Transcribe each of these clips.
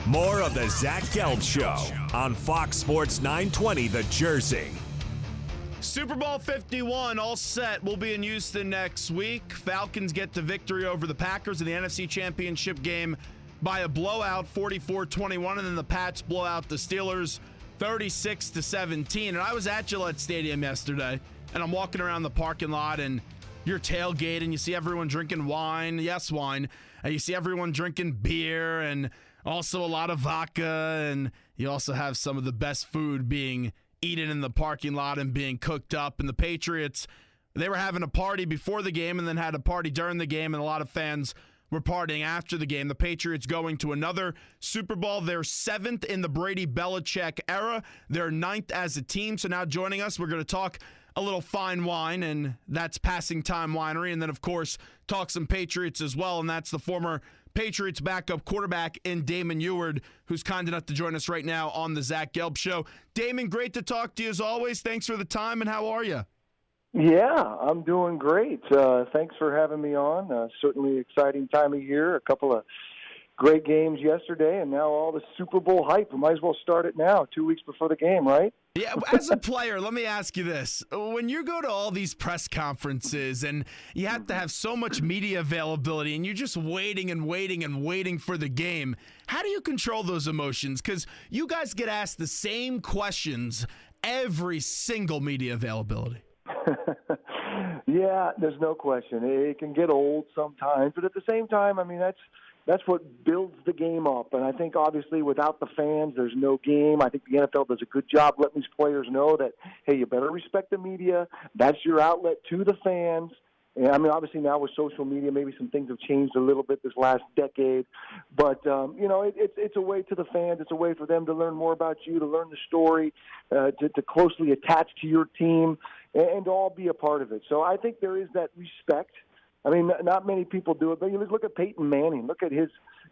More of the Zach Gelb Show on Fox Sports 920 The Jersey. Super Bowl 51 all set. We'll be in Houston next week. Falcons get the victory over the Packers in the NFC Championship game by a blowout, 44-21, and then the Pats blow out the Steelers 36-17. And I was at Gillette Stadium yesterday, and I'm walking around the parking lot, and you're tailgating. You see everyone drinking wine. Yes, wine. And you see everyone drinking beer and also a lot of vodka. And you also have some of the best food being eaten in the parking lot and being cooked up. And the Patriots, they were having a party before the game and then had a party during the game. And a lot of fans were partying after the game. The Patriots going to another Super Bowl. They're 7th in the Brady Belichick era. They're 9th as a team. So now joining us, we're going to talk a little fine wine, and that's Passing Time Winery. And then, of course, talk some Patriots as well, and that's the former Patriots backup quarterback in Damon Huard, who's kind enough to join us right now on the Zach Gelb Show. Damon, great to talk to you as always. Thanks for the time, and how are you? Yeah, I'm doing great. Thanks for having me on. Certainly exciting time of year. A couple of great games yesterday, and now all the Super Bowl hype. We might as well start it now, 2 weeks before the game, right? Yeah, as a player, let me ask you this. When you go to all these press conferences and you have to have so much media availability and you're just waiting and waiting and waiting for the game, how do you control those emotions? Because you guys get asked the same questions every single media availability. Yeah, there's no question. It can get old sometimes, but at the same time, I mean, that's what builds the game up. And I think, obviously, without the fans, there's no game. I think the NFL does a good job letting these players know that, hey, you better respect the media. That's your outlet to the fans. And, I mean, obviously now with social media, maybe some things have changed a little bit this last decade. But, it's a way to the fans. It's a way for them to learn more about you, to learn the story, to closely attach to your team, and to all be a part of it. So I think there is that respect. I mean, not many people do it, but you look at Peyton Manning. Look at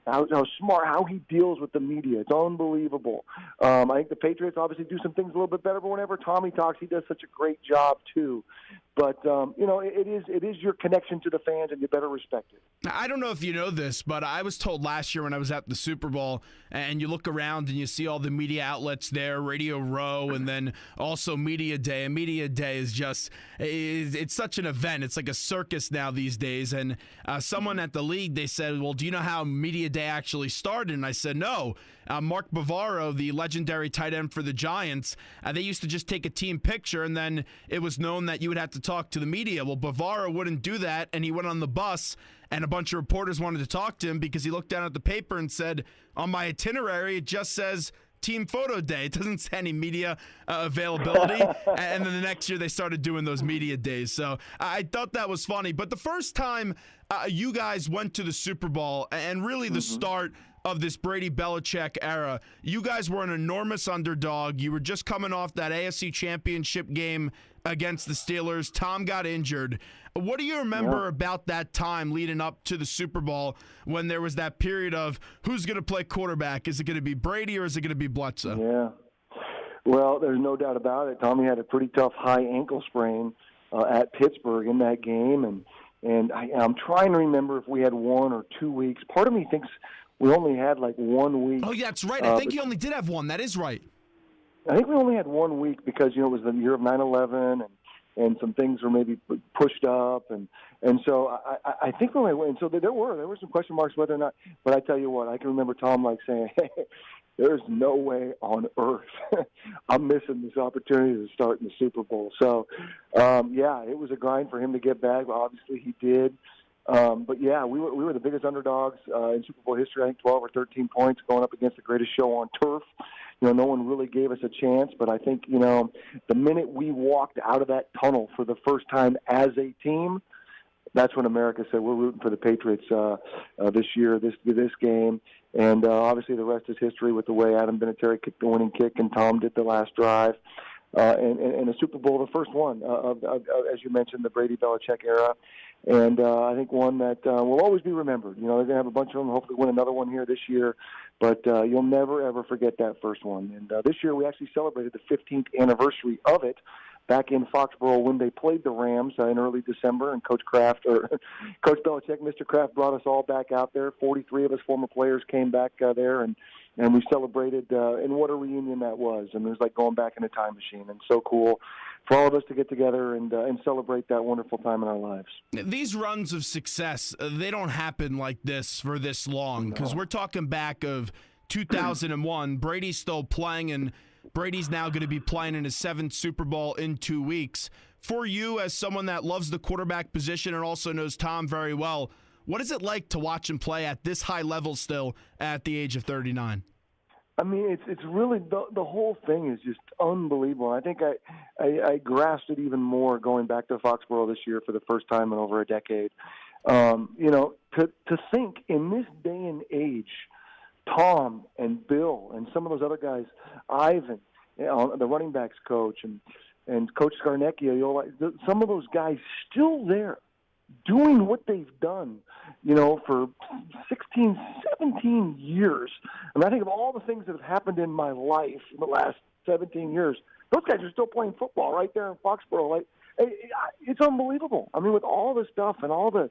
how smart, how he deals with the media. It's unbelievable. I think the Patriots obviously do some things a little bit better, but whenever Tommy talks, he does such a great job too. But, it is your connection to the fans, and you better respect it. I don't know if you know this, but I was told last year when I was at the Super Bowl, and you look around and you see all the media outlets there, Radio Row, and then also Media Day. And Media Day is just, it's such an event. It's like a circus now these days. And someone at the league, they said, well, do you know how Media Day actually started? And I said, no. Mark Bavaro, the legendary tight end for the Giants, they used to just take a team picture, and then it was known that you would have to talk to the media. Well, Bavaro wouldn't do that, and he went on the bus, and a bunch of reporters wanted to talk to him because he looked down at the paper and said, on my itinerary, it just says Team Photo Day. It doesn't say any media availability. And then the next year they started doing those media days. So I thought that was funny. But the first time you guys went to the Super Bowl, and really the start of this Brady Belichick era, you guys were an enormous underdog. You were just coming off that AFC Championship game against the Steelers. Tom got injured. What do you remember about that time leading up to the Super Bowl when there was that period of who's going to play quarterback? Is it going to be Brady or is it going to be Bledsoe? Yeah. Well, there's no doubt about it. Tommy had a pretty tough high ankle sprain at Pittsburgh in that game, and I'm trying to remember if we had 1 or 2 weeks. Part of me thinks we only had like 1 week. Oh, yeah, that's right. I think you only did have one. That is right. I think we only had 1 week because, it was the year of 9/11 and some things were maybe pushed up. And so I think we only went. And so there were some question marks whether or not. But I tell you what, I can remember Tom saying, hey, there's no way on earth I'm missing this opportunity to start in the Super Bowl. So, it was a grind for him to get back. Obviously he did. But yeah, we were the biggest underdogs in Super Bowl history. I think 12 or 13 points going up against the greatest show on turf. No one really gave us a chance. But I think the minute we walked out of that tunnel for the first time as a team, that's when America said we're rooting for the Patriots this year, this game. And obviously the rest is history with the way Adam Vinatieri kicked the winning kick and Tom did the last drive. And a Super Bowl, the first one of as you mentioned, the Brady Belichick era. And I think one that will always be remembered. They're going to have a bunch of them, hopefully win another one here this year. But you'll never, ever forget that first one. And this year we actually celebrated the 15th anniversary of it back in Foxborough when they played the Rams in early December, and Coach Belichick, Mr. Kraft, brought us all back out there. 43 of us former players came back there, and we celebrated, and what a reunion that was. I mean, it was like going back in a time machine, and so cool for all of us to get together and celebrate that wonderful time in our lives. These runs of success, they don't happen like this for this long, because we're talking back of 2001. Brady's still playing, and Brady's now going to be playing in his 7th Super Bowl in 2 weeks. For you, as someone that loves the quarterback position and also knows Tom very well, what is it like to watch him play at this high level still at the age of 39? I mean, it's really the whole thing is just unbelievable. I think I grasped it even more going back to Foxborough this year for the first time in over a decade. To think in this day and age, Tom and Bill and some of those other guys, Ivan, the running backs coach, and Coach Scarnecchia, some of those guys still there doing what they've done, for 16, 17 years. And I think of all the things that have happened in my life in the last 17 years, those guys are still playing football right there in Foxborough. It's unbelievable. I mean, with all the stuff and all the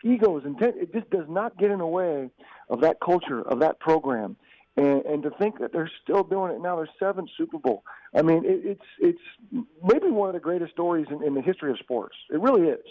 egos and it just does not get in the way of that culture, of that program. And to think that they're still doing it now, their 7th Super Bowl. I mean, it's maybe one of the greatest stories in the history of sports. It really is.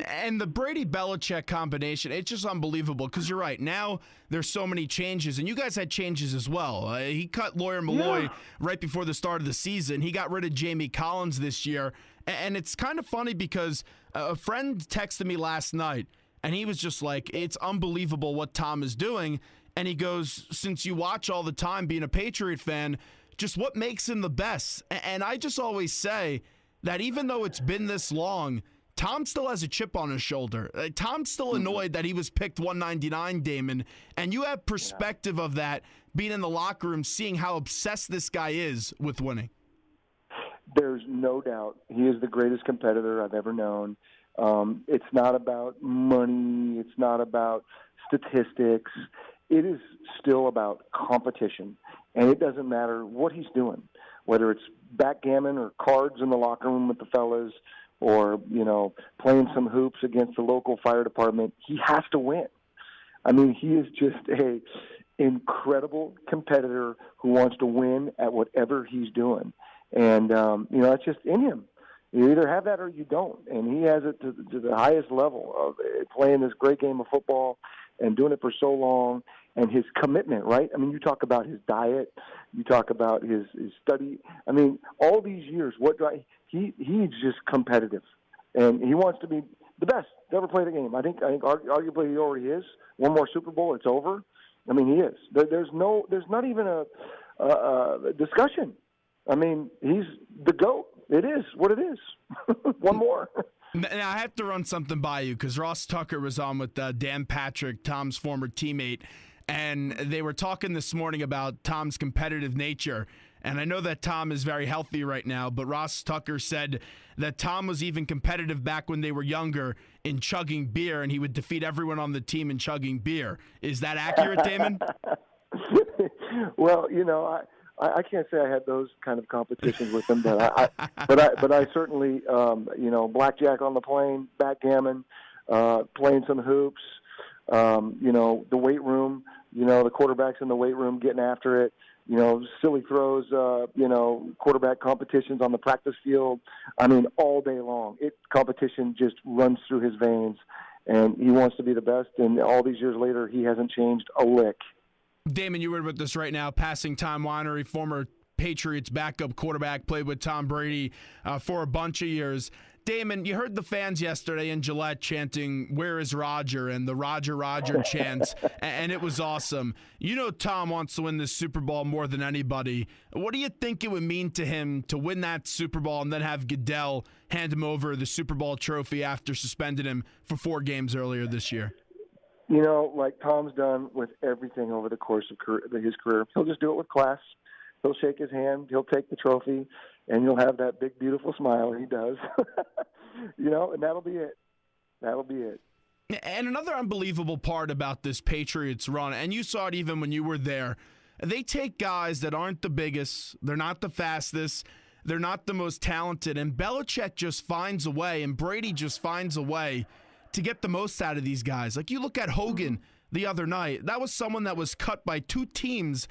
And the Brady-Belichick combination, it's just unbelievable because you're right. Now there's so many changes, and you guys had changes as well. He cut Lawyer Malloy right before the start of the season. He got rid of Jamie Collins this year. And it's kind of funny because a friend texted me last night, and he was just like, it's unbelievable what Tom is doing. And he goes, since you watch all the time being a Patriot fan, just what makes him the best? And I just always say that even though it's been this long, Tom still has a chip on his shoulder. Tom's still annoyed that he was picked 199, Damon. And you have perspective of that being in the locker room, seeing how obsessed this guy is with winning. There's no doubt he is the greatest competitor I've ever known. It's not about money. It's not about statistics. It is still about competition. And it doesn't matter what he's doing, whether it's backgammon or cards in the locker room with the fellas, or, playing some hoops against the local fire department. He has to win. I mean, he is just a incredible competitor who wants to win at whatever he's doing. And, it's just in him. You either have that or you don't. And he has it to the highest level of playing this great game of football and doing it for so long, and his commitment, right? I mean, you talk about his diet, you talk about his study. I mean, all these years, he's just competitive, and he wants to be the best to ever play the game. I think arguably he already is. One more Super Bowl, it's over. I mean, he is. There's not even a discussion. I mean, he's the GOAT. It is what it is. One more. Now, I have to run something by you because Ross Tucker was on with Dan Patrick, Tom's former teammate, and they were talking this morning about Tom's competitive nature. And I know that Tom is very healthy right now, but Ross Tucker said that Tom was even competitive back when they were younger in chugging beer, and he would defeat everyone on the team in chugging beer. Is that accurate, Damon? Well, I can't say I had those kind of competitions with him, but I certainly, blackjack on the plane, backgammon, playing some hoops, the weight room, the quarterbacks in the weight room getting after it, silly throws, quarterback competitions on the practice field. I mean, all day long. Competition just runs through his veins, and he wants to be the best, and all these years later, he hasn't changed a lick. Damon, you were with us right now. Passing Time Winery, former Patriots backup quarterback, played with Tom Brady for a bunch of years. Damon, you heard the fans yesterday in Gillette chanting, "Where is Roger?" and the Roger, Roger chants, and it was awesome. Tom wants to win this Super Bowl more than anybody. What do you think it would mean to him to win that Super Bowl and then have Goodell hand him over the Super Bowl trophy after suspending him for 4 games earlier this year? Like Tom's done with everything over the course of his career, he'll just do it with class. He'll shake his hand, he'll take the trophy, and you'll have that big, beautiful smile. He does. And that'll be it. That'll be it. And another unbelievable part about this Patriots run, and you saw it even when you were there, they take guys that aren't the biggest, they're not the fastest, they're not the most talented, and Belichick just finds a way, and Brady just finds a way to get the most out of these guys. Like, you look at Hogan the other night. That was someone that was cut by two teams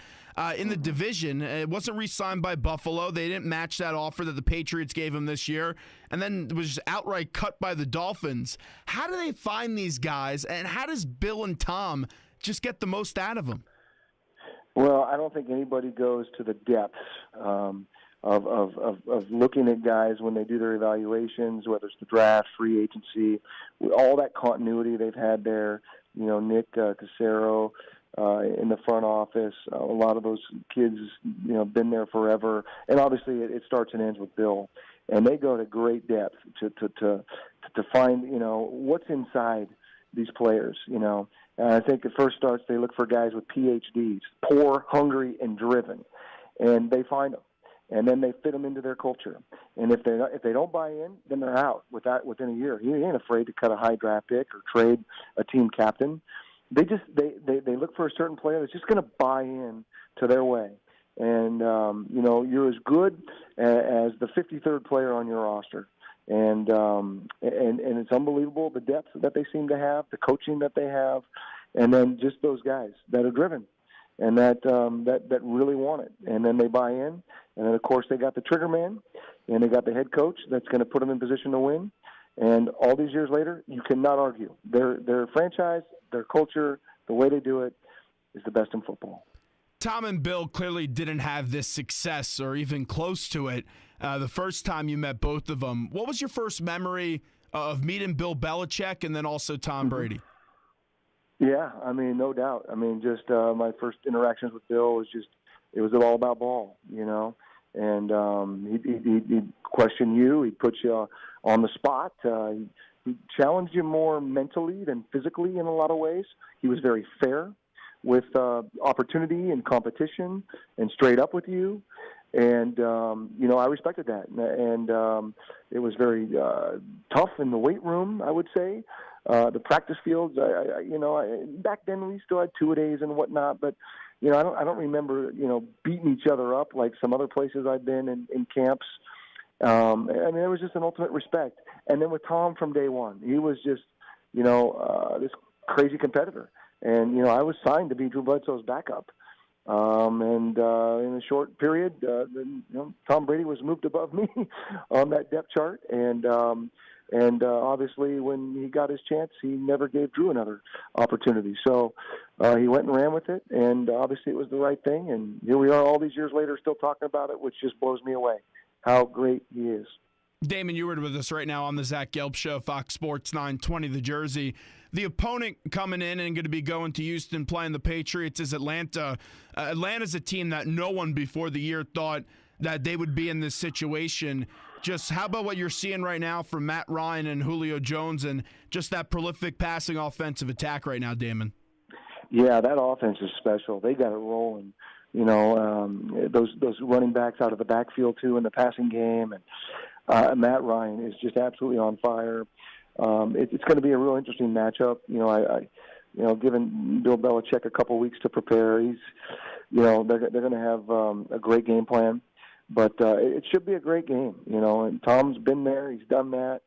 in the division. It wasn't re-signed by Buffalo. They didn't match that offer that the Patriots gave him this year, and then was just outright cut by the Dolphins. How do they find these guys, and how does Bill and Tom just get the most out of them? Well, I don't think anybody goes to the depths of looking at guys when they do their evaluations, whether it's the draft, free agency, all that continuity they've had there. Nick Cassero in the front office, a lot of those kids, been there forever. And obviously it starts and ends with Bill. And they go to great depth to find, what's inside these players, And I think it first starts, they look for guys with PhDs, poor, hungry, and driven. And they find them. And then they fit them into their culture. And if they don't buy in, then they're out within a year. He ain't afraid to cut a high draft pick or trade a team captain. They look for a certain player that's just going to buy in to their way. And you're as good as the 53rd player on your roster. And it's unbelievable the depth that they seem to have, the coaching that they have, and then just those guys that are driven and that really want it. And then they buy in. And then, of course, they got the trigger man, and they got the head coach that's going to put them in position to win. And all these years later, you cannot argue. Their franchise, their culture, the way they do it is the best in football. Tom and Bill clearly didn't have this success or even close to it the first time you met both of them. What was your first memory of meeting Bill Belichick and then also Tom Brady? Yeah, no doubt. Just my first interactions with Bill it was all about ball, And he'd question you. He'd put you on the spot. He challenged you more mentally than physically in a lot of ways. He was very fair with opportunity and competition and straight up with you. And, I respected that. And it was very tough in the weight room, I would say. The practice fields, back then we still had two-a-days and whatnot, but I don't remember, beating each other up like some other places I've been in camps. There was just an ultimate respect. And then with Tom from day one, he was just, this crazy competitor. And, I was signed to be Drew Bledsoe's backup. In a short period, Tom Brady was moved above me on that depth chart. And obviously, when he got his chance, he never gave Drew another opportunity. So he went and ran with it, and obviously it was the right thing. And here we are all these years later still talking about it, which just blows me away, how great he is. Damon Huard with us right now on the Zach Gelb Show, Fox Sports 920 The Jersey. The opponent coming in and going to be going to Houston playing the Patriots is Atlanta. Atlanta's a team that no one before the year thought that they would be in this situation. Just how about what you're seeing right now from Matt Ryan and Julio Jones and just that prolific passing offensive attack right now, Damon? Yeah, that offense is special. They got it rolling. Those running backs out of the backfield, too, in the passing game. And Matt Ryan is just absolutely on fire. It's going to be a real interesting matchup. Given Bill Belichick a couple weeks to prepare, they're going to have a great game plan. But it should be a great game, and Tom's been there. He's done that.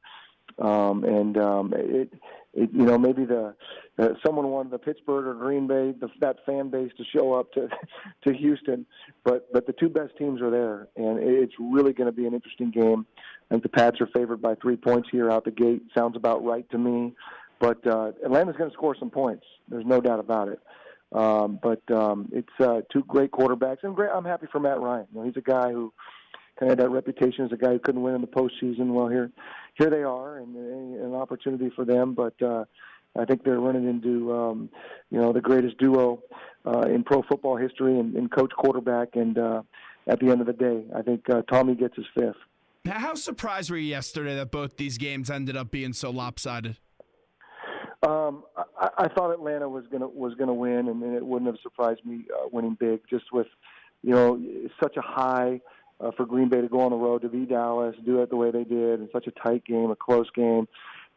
Maybe someone wanted the Pittsburgh or Green Bay, that fan base to show up to Houston. But the two best teams are there, and it's really going to be an interesting game. I think the Pats are favored by 3 points here out the gate. Sounds about right to me. But Atlanta's going to score some points. There's no doubt about it. It's two great quarterbacks, and I'm happy for Matt Ryan. He's a guy who kind of had that reputation as a guy who couldn't win in the postseason. Well, here they are, and an opportunity for them. But I think they're running into the greatest duo in pro football history, and coach quarterback. And at the end of the day, I think Tommy gets his fifth. How surprised were you yesterday that both these games ended up being so lopsided? I thought Atlanta was gonna win, and it wouldn't have surprised me winning big. Just with such a high for Green Bay to go on the road to beat Dallas, do it the way they did, in such a tight game, a close game.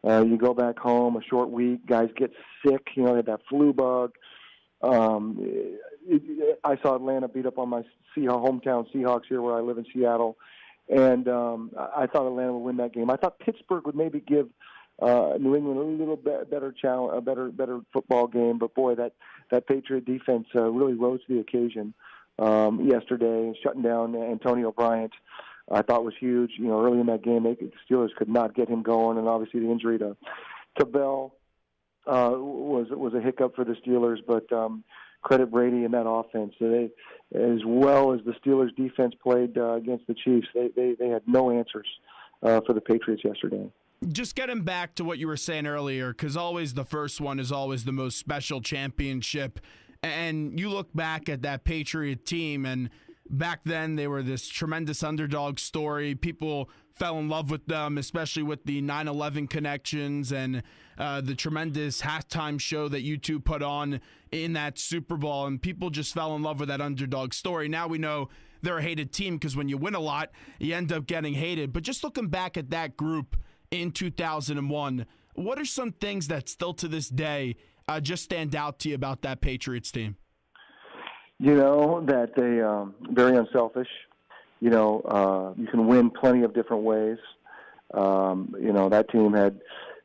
You go back home, a short week, guys get sick. They had that flu bug. I saw Atlanta beat up on my hometown Seahawks here, where I live in Seattle. And I thought Atlanta would win that game. I thought Pittsburgh would maybe give New England a little bit better challenge, a better football game. But boy, that Patriot defense really rose to the occasion yesterday, shutting down Antonio Bryant. I thought was huge. Early in that game, the Steelers could not get him going, and obviously the injury to Bell was a hiccup for the Steelers. But credit Brady and that offense. They, as well as the Steelers' defense played against the Chiefs, they had no answers for the Patriots yesterday. Just getting back to what you were saying earlier, because always the first one is always the most special championship. And you look back at that Patriot team, and back then they were this tremendous underdog story. People fell in love with them, especially with the 9/11 connections and the tremendous halftime show that you two put on in that Super Bowl. And people just fell in love with that underdog story. Now we know they're a hated team because when you win a lot, you end up getting hated. But just looking back at that group in 2001, what are some things that still to this day just stand out to you about that Patriots team? That they very unselfish. You can win plenty of different ways. That team had,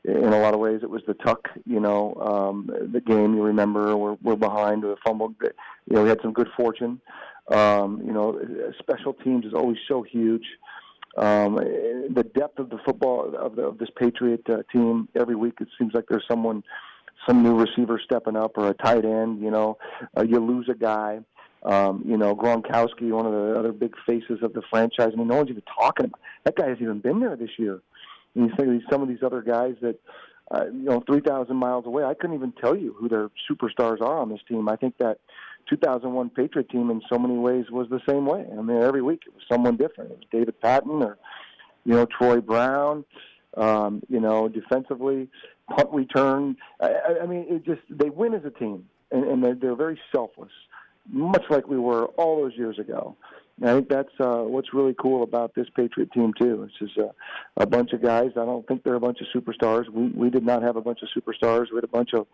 in a lot of ways, it was the tuck. The game you remember we're behind with a fumble. We had some good fortune. Special teams is always so huge. The depth of the football of this Patriot team, every week it seems like there's some new receiver stepping up or a tight end. You lose a guy. Gronkowski, one of the other big faces of the franchise. No one's even talking about that guy. Hasn't even been there this year. And you think some of these other guys that 3,000 miles away. I couldn't even tell you who their superstars are on this team. I think that 2001 Patriot team in so many ways was the same way. I mean, every week it was someone different. It was David Patton or, Troy Brown, defensively, punt return. I mean, they win as a team, and they're very selfless, much like we were all those years ago. And I think that's what's really cool about this Patriot team, too. It's just a bunch of guys. I don't think they're a bunch of superstars. We did not have a bunch of superstars. We had a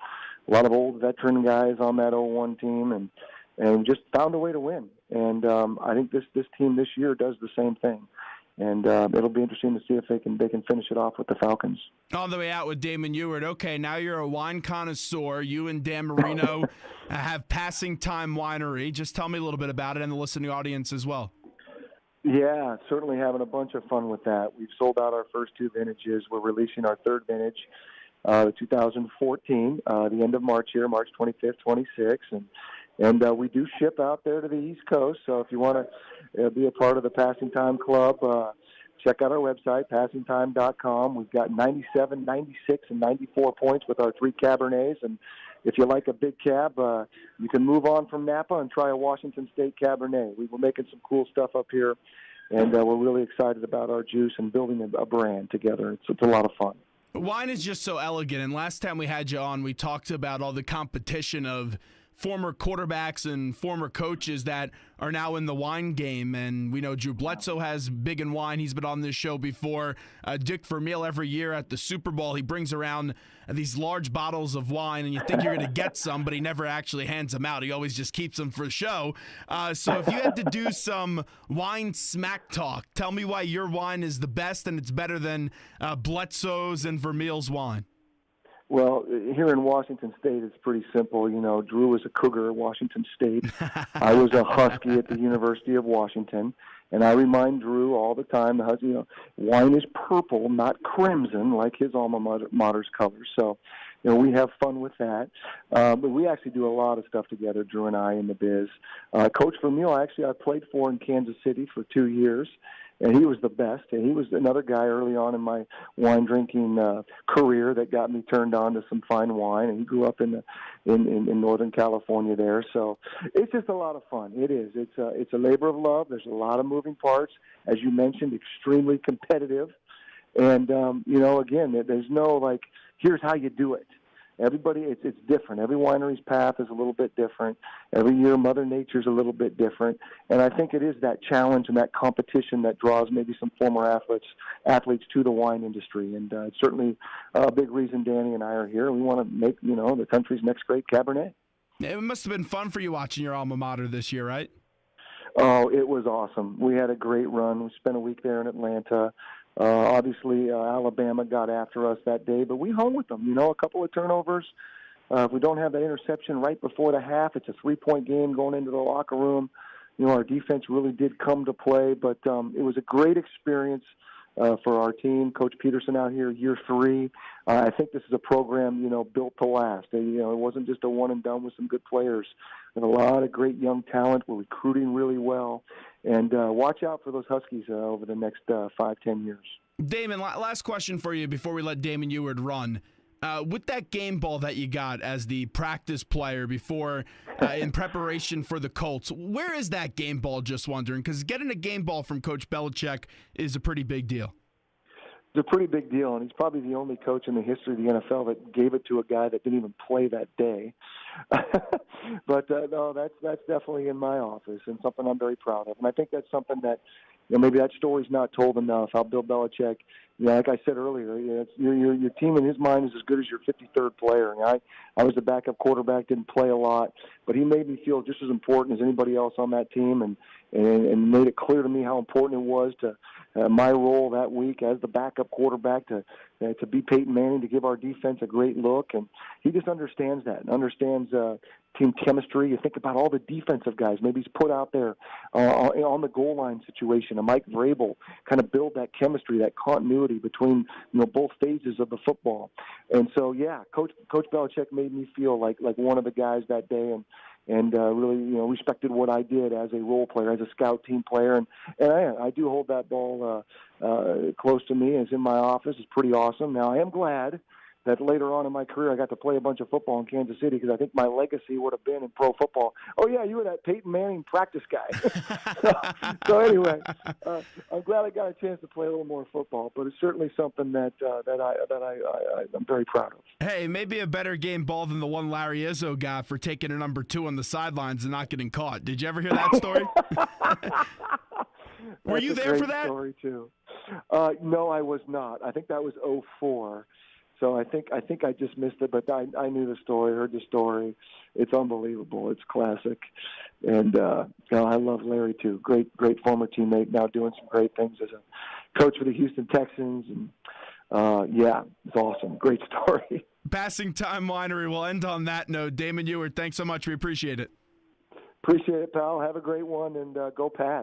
lot of old veteran guys on that 01 team, and just found a way to win. And I think this team this year does the same thing. And it'll be interesting to see if they can finish it off with the Falcons. All the way out with Damon Huard. Okay, now you're a wine connoisseur. You and Dan Marino have Passing Time Winery. Just tell me a little bit about it and the listening audience as well. Yeah, certainly having a bunch of fun with that. We've sold out our first two vintages. We're releasing our third vintage, 2014, the end of March here, March 25th, 26th. And we do ship out there to the East Coast. So if you want to be a part of the Passing Time Club, check out our website, passingtime.com. We've got 97, 96, and 94 points with our three Cabernets. And if you like a big cab, you can move on from Napa and try a Washington State Cabernet. We're making some cool stuff up here, and we're really excited about our juice and building a brand together. It's a lot of fun. Wine is just so elegant. And last time we had you on, we talked about all the competition of former quarterbacks and former coaches that are now in the wine game. And we know Drew Bledsoe has big in wine. He's been on this show before. Dick Vermeil, every year at the Super Bowl, he brings around these large bottles of wine, and you think you're going to get some, but he never actually hands them out. He always just keeps them for show. So if you had to do some wine smack talk, tell me why your wine is the best and it's better than Bledsoe's and Vermeil's wine. Well, here in Washington State, it's pretty simple. Drew was a Cougar at Washington State. I was a Husky at the University of Washington. And I remind Drew all the time, the Husky, wine is purple, not crimson, like his alma mater's colors. So, we have fun with that. But we actually do a lot of stuff together, Drew and I, in the biz. Coach Vermeil, I played for in Kansas City for 2 years. And he was the best. And he was another guy early on in my wine drinking career that got me turned on to some fine wine. And he grew up in Northern California there. So it's just a lot of fun. It is. It's a labor of love. There's a lot of moving parts, as you mentioned, extremely competitive. And again, there's no here's how you do it. Everybody, it's different. Every winery's path is a little bit different. Every year, Mother Nature's a little bit different. And I think it is that challenge and that competition that draws maybe some former athletes to the wine industry. And it's certainly a big reason Danny and I are here. We want to make, the country's next great Cabernet. It must have been fun for you watching your alma mater this year, right? Oh, it was awesome. We had a great run. We spent a week there in Atlanta. Obviously, Alabama got after us that day, but we hung with them. A couple of turnovers. If we don't have that interception right before the half, it's a 3-point game going into the locker room. Our defense really did come to play, but it was a great experience for our team. Coach Peterson out here, year 3. I think this is a program, built to last. It wasn't just a one and done with some good players. And a lot of great young talent. We're recruiting really well. And watch out for those Huskies over the next 5-10 years. Damon, last question for you before we let Damon Huard run. With that game ball that you got as the practice player before in preparation for the Colts, where is that game ball, just wondering? Because getting a game ball from Coach Belichick is a pretty big deal. It's a pretty big deal, and he's probably the only coach in the history of the NFL that gave it to a guy that didn't even play that day. But, no, that's definitely in my office and something I'm very proud of. And I think that's something that, maybe that story's not told enough, how Bill Belichick, like I said earlier, your team in his mind is as good as your 53rd player. I was the backup quarterback, didn't play a lot, but he made me feel just as important as anybody else on that team, and made it clear to me how important it was to my role that week as the backup quarterback to be Peyton Manning, to give our defense a great look. And he just understands that and understands team chemistry. You think about all the defensive guys maybe he's put out there on the goal line situation, and Mike Vrabel kind of build that chemistry, that continuity between both phases of the football. And so, Coach Belichick made me feel like one of the guys that day, and really, respected what I did as a role player, as a scout team player. And I do hold that ball close to me. It's in my office. It's pretty awesome. Now, I am glad that later on in my career I got to play a bunch of football in Kansas City, because I think my legacy would have been in pro football. Oh, yeah, you were that Peyton Manning practice guy. So anyway, I'm glad I got a chance to play a little more football, but it's certainly something that I'm very proud of. Hey, maybe a better game ball than the one Larry Izzo got for taking a number 2 on the sidelines and not getting caught. Did you ever hear that story? Were you there for that? Story too. No, I was not. I think that was 2004. So I think I just missed it, but I knew the story, heard the story. It's unbelievable. It's classic, and I love Larry too. Great former teammate, now doing some great things as a coach for the Houston Texans, and it's awesome. Great story. Passing Time Winery. We'll end on that note. Damon Huard, thanks so much. We appreciate it. Appreciate it, pal. Have a great one, and go Pats.